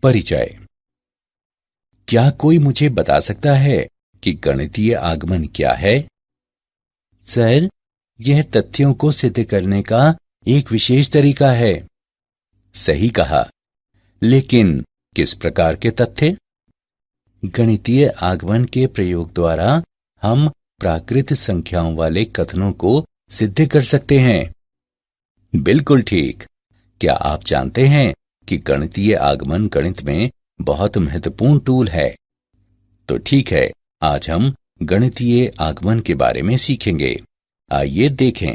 परिचय। क्या कोई मुझे बता सकता है कि गणितीय आगमन क्या है? सर, यह तथ्यों को सिद्ध करने का एक विशेष तरीका है। सही कहा, लेकिन किस प्रकार के तथ्य? गणितीय आगमन के प्रयोग द्वारा हम प्राकृत संख्याओं वाले कथनों को सिद्ध कर सकते हैं। बिल्कुल ठीक। क्या आप जानते हैं कि गणितीय आगमन गणित में बहुत महत्वपूर्ण टूल है? तो ठीक है, आज हम गणितीय आगमन के बारे में सीखेंगे। आइए देखें।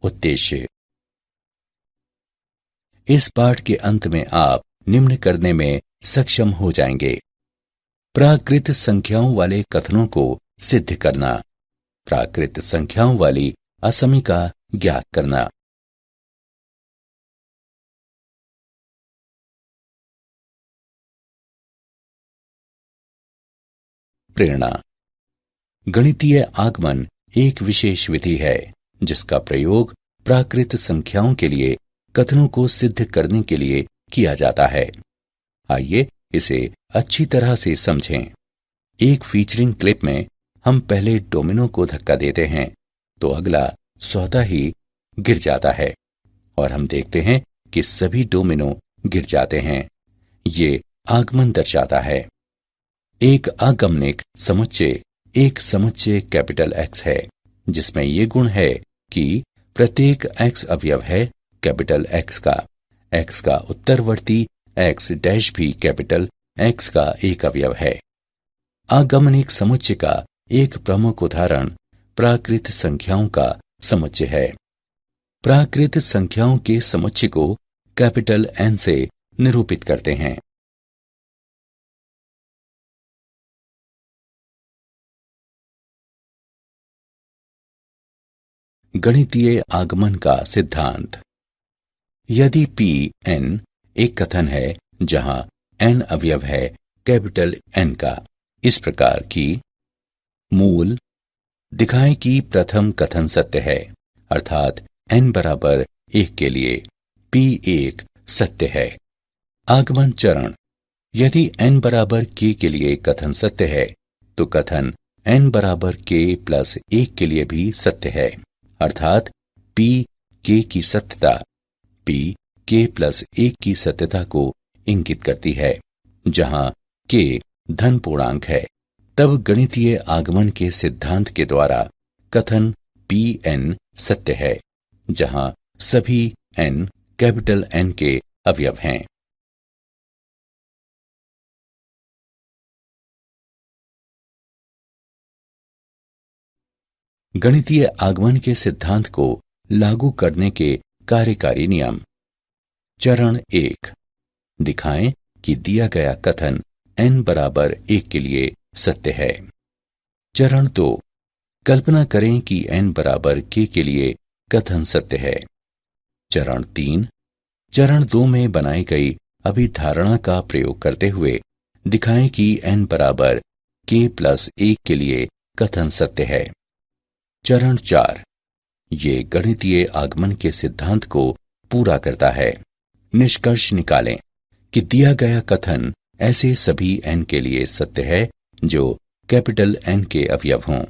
उद्देश्य। इस पाठ के अंत में आप निम्न करने में सक्षम हो जाएंगे। प्राकृत संख्याओं वाले कथनों को सिद्ध करना, प्राकृत संख्याओं वाली असमीका ज्ञात करना। प्रेरणा। गणितीय आगमन एक विशेष विधि है जिसका प्रयोग प्राकृत संख्याओं के लिए कथनों को सिद्ध करने के लिए किया जाता है। आइए इसे अच्छी तरह से समझें। एक फीचरिंग क्लिप में हम पहले डोमिनो को धक्का देते हैं तो अगला स्वतः ही गिर जाता है और हम देखते हैं कि सभी डोमिनो गिर जाते हैं। ये आगमन दर्शाता है। एक आगमनिक समुच्चय एक समुच्चय कैपिटल X है जिसमें ये गुण है कि प्रत्येक X अवयव है कैपिटल X का उत्तरवर्ती X डैश भी कैपिटल X का एक अवयव है। आगमनिक समुच्चय का एक प्रमुख उदाहरण प्राकृत संख्याओं का समुच्चय है। प्राकृत संख्याओं के समुच्चय को कैपिटल N से निरूपित करते हैं। गणितीय आगमन का सिद्धांत। यदि Pn एक कथन है जहां n अवयव है कैपिटल N का, इस प्रकार की मूल दिखाएं कि प्रथम कथन सत्य है, अर्थात n बराबर 1 के लिए P1 सत्य है। आगमन चरण। यदि n बराबर k के लिए कथन सत्य है तो कथन n बराबर k प्लस 1 के लिए भी सत्य है, अर्थात P k की सत्यता P k प्लस 1 की सत्यता को इंगित करती है। जहां k धन पूर्णांक है, तब गणितीय आगमन के सिद्धांत के द्वारा कथन Pn सत्य है, जहां सभी n कैपिटल N के अवयव हैं। गणितीय आगमन के सिद्धांत को लागू करने के कार्यकारी नियम। चरण 1। दिखाएं कि दिया गया कथन n बराबर 1 के लिए सत्य है। चरण 2। कल्पना करें कि n बराबर k के लिए कथन सत्य है। चरण 3। चरण 2 में बनाई गई अभिधारणा का प्रयोग करते हुए दिखाएं कि n बराबर k प्लस 1 के लिए कथन सत्य है। चरण 4। ये गणितीय आगमन के सिद्धांत को पूरा करता है। निष्कर्ष निकालें कि दिया गया कथन ऐसे सभी n के लिए सत्य है जो कैपिटल N के अवयव हों।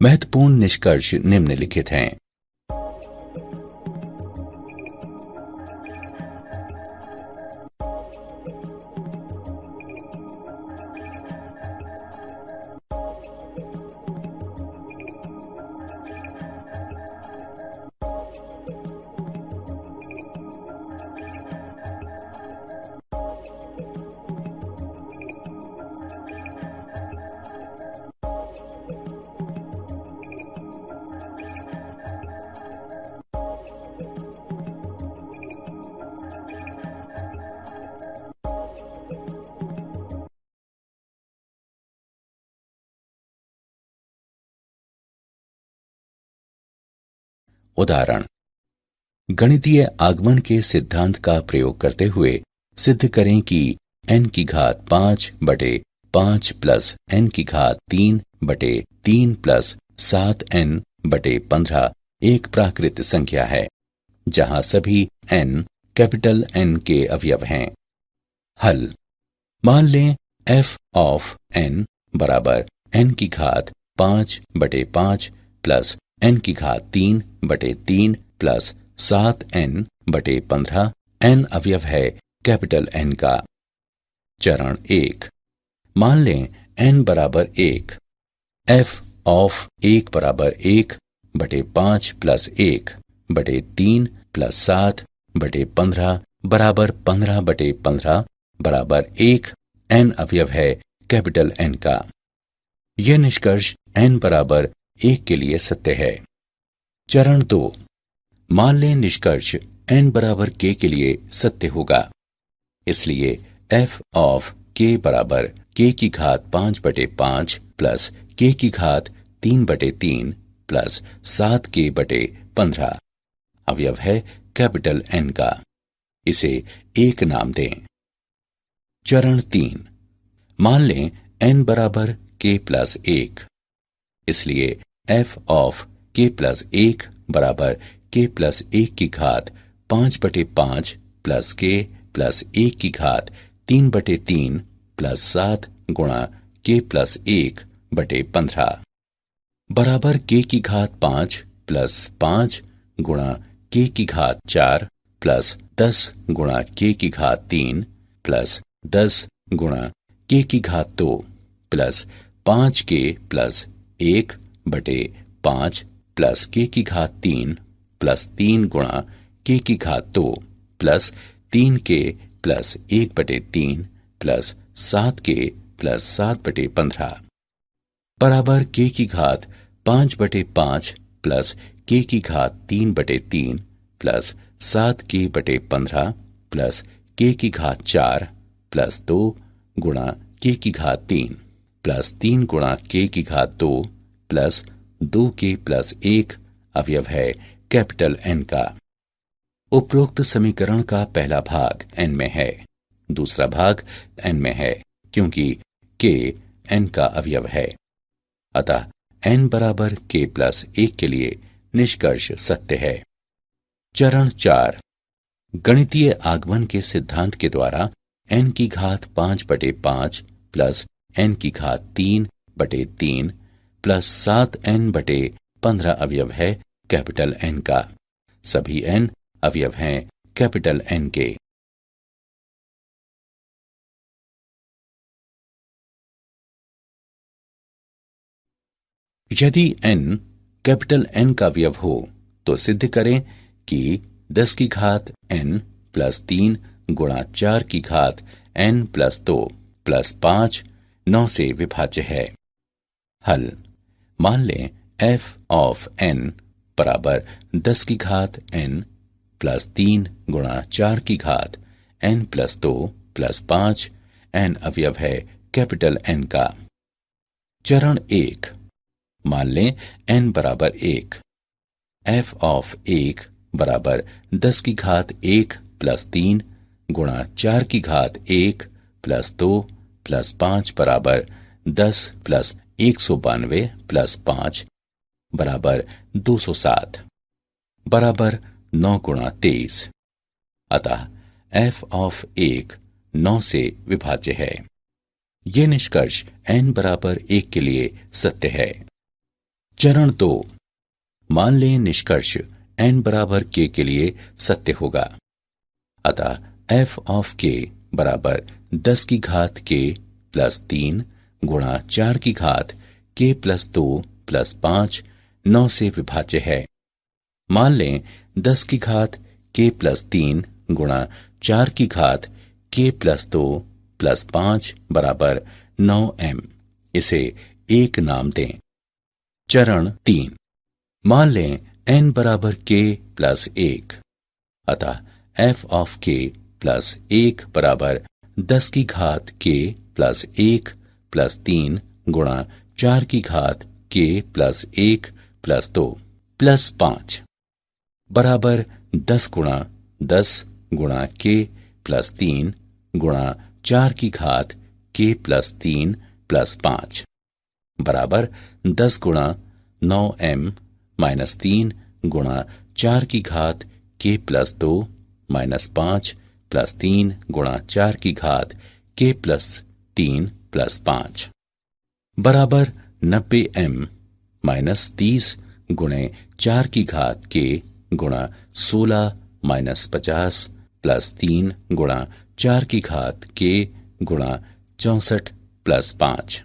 महत्वपूर्ण निष्कर्ष निम्नलिखित हैं। उदाहरण। गणितीय आगमन के सिद्धांत का प्रयोग करते हुए सिद्ध करें कि n की घात 5 बटे 5 प्लस n की घात 3 बटे 3 प्लस 7n बटे 15 एक प्राकृत संख्या है जहां सभी n कैपिटल N के अवयव हैं। हल। मान लें f ऑफ n बराबर n की घात 5 बटे 5 प्लस n की घात 3 बटे 3 प्लस 7n बटे 15 n अवयव है कैपिटल N का। चरण 1। मान लें n बराबर 1, f ऑफ 1 बराबर 1 बटे 5 प्लस 1 बटे 3 प्लस 7 बटे 15 बराबर 15 बटे 15 बराबर 1 n अवयव है कैपिटल N का। यह निष्कर्ष n बराबर 1 के लिए सत्य है। चरण 2। मान लें निष्कर्ष n बराबर k के लिए सत्य होगा। इसलिए f ऑफ k बराबर k की घात 5 बटे 5 प्लस k की घात 3 बटे 3 प्लस 7k बटे 15 अवयव है कैपिटल N का। इसे 1 नाम दें। चरण 3। मान लें n बराबर k प्लस 1। इसलिए f ऑफ k प्लस 1 बराबर k प्लस 1 की घात 5 बटे 5 प्लस k प्लस 1 की घात 3 बटे 3 प्लस 7 गुणा k प्लस 1 बटे 15 बराबर k की घात 5 प्लस 5 गुणा k की घात 4 प्लस 10 गुणा k की घात 3 प्लस 10 गुणा k की घात 2 प्लस 5k प्लस 1 बटे 5 प्लस k की घात 3 प्लस 3 गुणा k की घात 2 प्लस 3k प्लस 1 बटे 3 प्लस 7k प्लस 7 बटे 15 बराबर k की घात 5 बटे 5 प्लस k की घात 3 बटे 3 प्लस 7k बटे 15 प्लस k की घात 4 प्लस 2 गुणा k की घात 3 प्लस 3 गुणा k की घात 2 प्लस 2k प्लस 1 अवयव है कैपिटल N का। उपरोक्त समीकरण का पहला भाग n में है, दूसरा भाग n में है क्योंकि k n का अवयव है। अतः n बराबर k प्लस 1 के लिए निष्कर्ष सत्य है। चरण 4। गणितीय आगमन के सिद्धांत के द्वारा n की घात 5 बटे 5 प्लस n की घात 3 बटे 3 प्लस 7n बटे 15 अवयव है कैपिटल N का। सभी n अवयव हैं कैपिटल N के। यदि n कैपिटल N का अवयव हो तो सिद्ध करें कि 10 की घात n प्लस 3 गुणा 4 की घात n प्लस 2 प्लस 5 9 से विभाज्य है। हल। मान लें f ऑफ n बराबर 10 की घात n प्लस 3 गुणा 4 की घात n प्लस 2 प्लस 5 n अवयव है कैपिटल N का। चरण 1। मान लें n बराबर 1, f ऑफ 1 बराबर 10 की घात 1 प्लस 3 गुणा 4 की घात 1 प्लस 2 प्लस 5 बराबर 10 प्लस 192 प्लस 5 बराबर 207 बराबर 9 गुणा 23। अतः f ऑफ 1 9 से विभाज्य है। यह निष्कर्ष n बराबर 1 के लिए सत्य है। चरण 2। मान लें निष्कर्ष n बराबर k के लिए सत्य होगा। अतः f ऑफ k बराबर 10 की घात k प्लस 3 गुणा 4 की घात k प्लस 2 प्लस 5 9 से विभाज्य है। मान लें 10 की घात k प्लस 3 गुणा 4 की घात k प्लस 2 प्लस 5 बराबर 9m। इसे 1 नाम दें। चरण 3। मान लें n बराबर k प्लस 1। अतः f ऑफ k प्लस 1 बराबर 10 की घात k प्लस 1 प्लस 3 गुणा 4 की घात k प्लस 1 प्लस 2 प्लस 5 बराबर 10 गुणा 10 गुणा k प्लस 3 गुणा 4 की घात k प्लस 3 प्लस 5 बराबर 10 गुणा 9m माइनस 3 गुणा 4 की घात k प्लस 2 माइनस 5 प्लस 3 गुणा 4 की घात k प्लस 3 प्लस 5 बराबर 90m माइनस 30 गुणे 4 की घात k गुणा 16 माइनस 50 प्लस 3 गुणा 4 की घात k गुणा 64 प्लस 5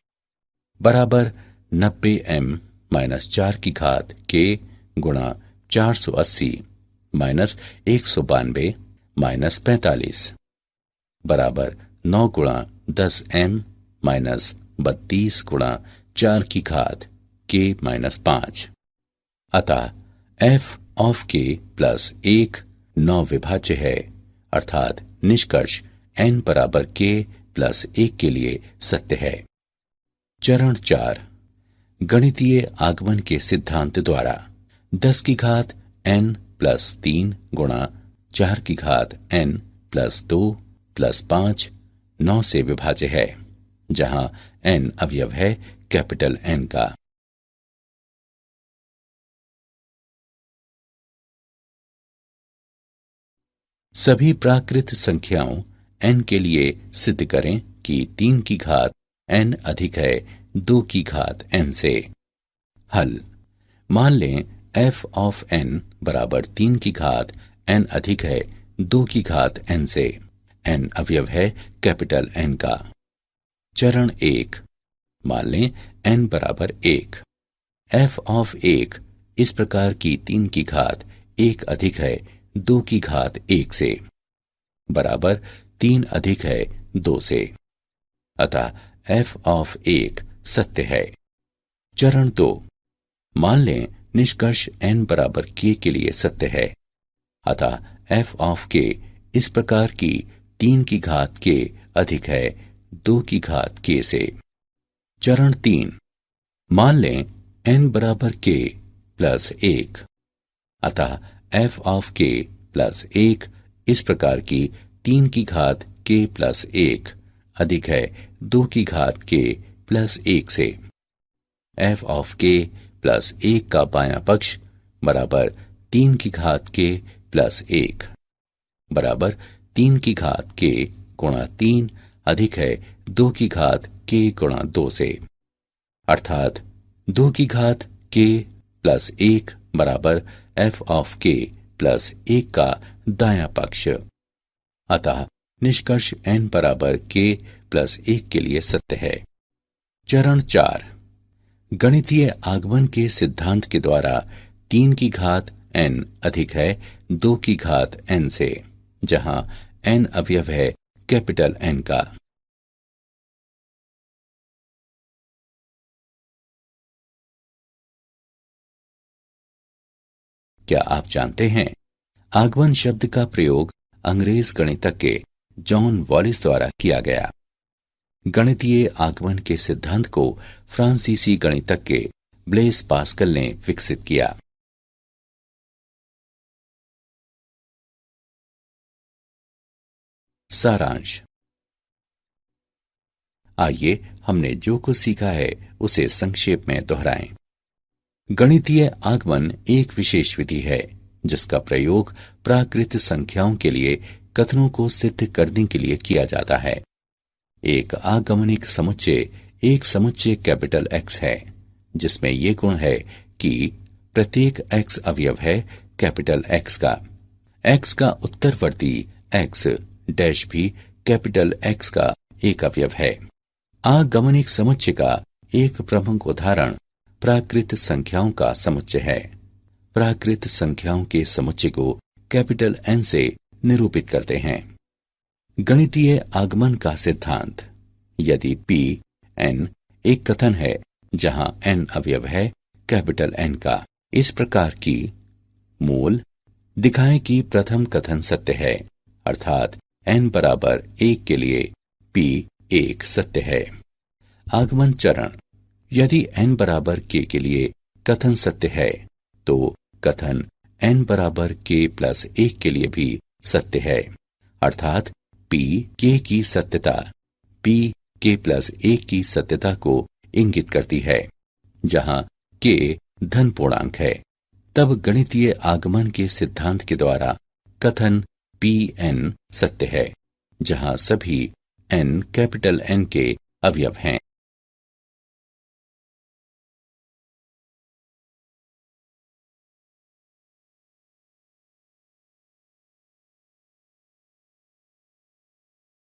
बराबर 90m माइनस 4 की घात k गुणा 480 माइनस 192 माइनस 45 बराबर 9 गुणा 10m माइनस 32 गुणा 4 की घात k माइनस 5 अतः f ऑफ k प्लस 1 9 विभाज्य है, अर्थात निष्कर्ष n बराबर k प्लस 1 के लिए सत्य है। चरण 4 गणितीय आगमन के सिद्धांत द्वारा 10 की घात n प्लस 3 गुणा 4 की घात n प्लस 2 प्लस 5 9 से विभाज्य है, जहां n अवयव है कैपिटल N का। सभी प्राकृत संख्याओं n के लिए सिद्ध करें कि 3 की घात n अधिक है 2 की घात n से। हल मान लें f ऑफ n बराबर 3 की घात n अधिक है 2 की घात n से। n अवयव है कैपिटल N का। चरण 1 मान लें n बराबर 1। f ऑफ 1 इस प्रकार की 3 की घात 1 अधिक है 2 की घात 1 से बराबर 3 अधिक है 2 से, अतः f ऑफ 1 सत्य है। चरण 2 मान लें निष्कर्ष n बराबर k के लिए सत्य है, अतः f ऑफ k इस प्रकार की 3 की घात k अधिक है 2 की घात k से। चरण 3 मान लें n बराबर k प्लस 1, अतः f ऑफ k प्लस 1 इस प्रकार की 3 की घात k प्लस 1 अधिक है 2 की घात k प्लस 1 से। f ऑफ k प्लस 1 का बायां पक्ष बराबर 3 की घात k प्लस 1 बराबर 3 की घात k गुणा 3 अधिक है 2 की घात k गुणा 2 से, अर्थात 2 की घात k प्लस 1 बराबर f ऑफ k प्लस 1 का दायां पक्ष। अतः निष्कर्ष n बराबर k प्लस 1 के लिए सत्य है। चरण 4 गणितीय आगमन के सिद्धांत के द्वारा 3 की घात n अधिक है 2 की घात n से, जहां n अवयव है कैपिटल N का। क्या आप जानते हैं आगमन शब्द का प्रयोग अंग्रेज गणितज्ञ जॉन वॉलिस द्वारा किया गया। गणितीय आगमन के सिद्धांत को फ्रांसीसी गणितज्ञ ब्लेस पास्कल ने विकसित किया। सारांश। आइए हमने जो कुछ सीखा है उसे संक्षेप में दोहराएं। गणितीय आगमन एक विशेष विधि है जिसका प्रयोग प्राकृत संख्याओं के लिए कथनों को सिद्ध करने के लिए किया जाता है। एक आगमनिक समुच्चय एक समुच्चय कैपिटल X है जिसमें ये गुण है कि प्रत्येक X अवयव है कैपिटल X का। X का उत्तरवर्ती X डैश भी कैपिटल X का एक अवयव है। आगमनिक समुच्चय का एक प्रमुख उदाहरण प्राकृत संख्याओं का समुच्चय है। प्राकृत संख्याओं के समुच्चय को कैपिटल N से निरूपित करते हैं। गणितीय आगमन का सिद्धांत। यदि P n एक कथन है जहां n अवयव है कैपिटल N का, इस प्रकार की मूल दिखाएं कि प्रथम कथन सत्य है, अर्थात n बराबर 1 के लिए P 1 सत्य है। आगमन चरण। यदि n बराबर k के लिए कथन सत्य है तो कथन n बराबर k प्लस 1 के लिए भी सत्य है, अर्थात P K की सत्यता P K प्लस 1 की सत्यता को इंगित करती है, जहां K धन पूर्णांक है, तब गणितीय आगमन के सिद्धांत के द्वारा कथन Pn सत्य है, जहां सभी n कैपिटल N के अवयव हैं।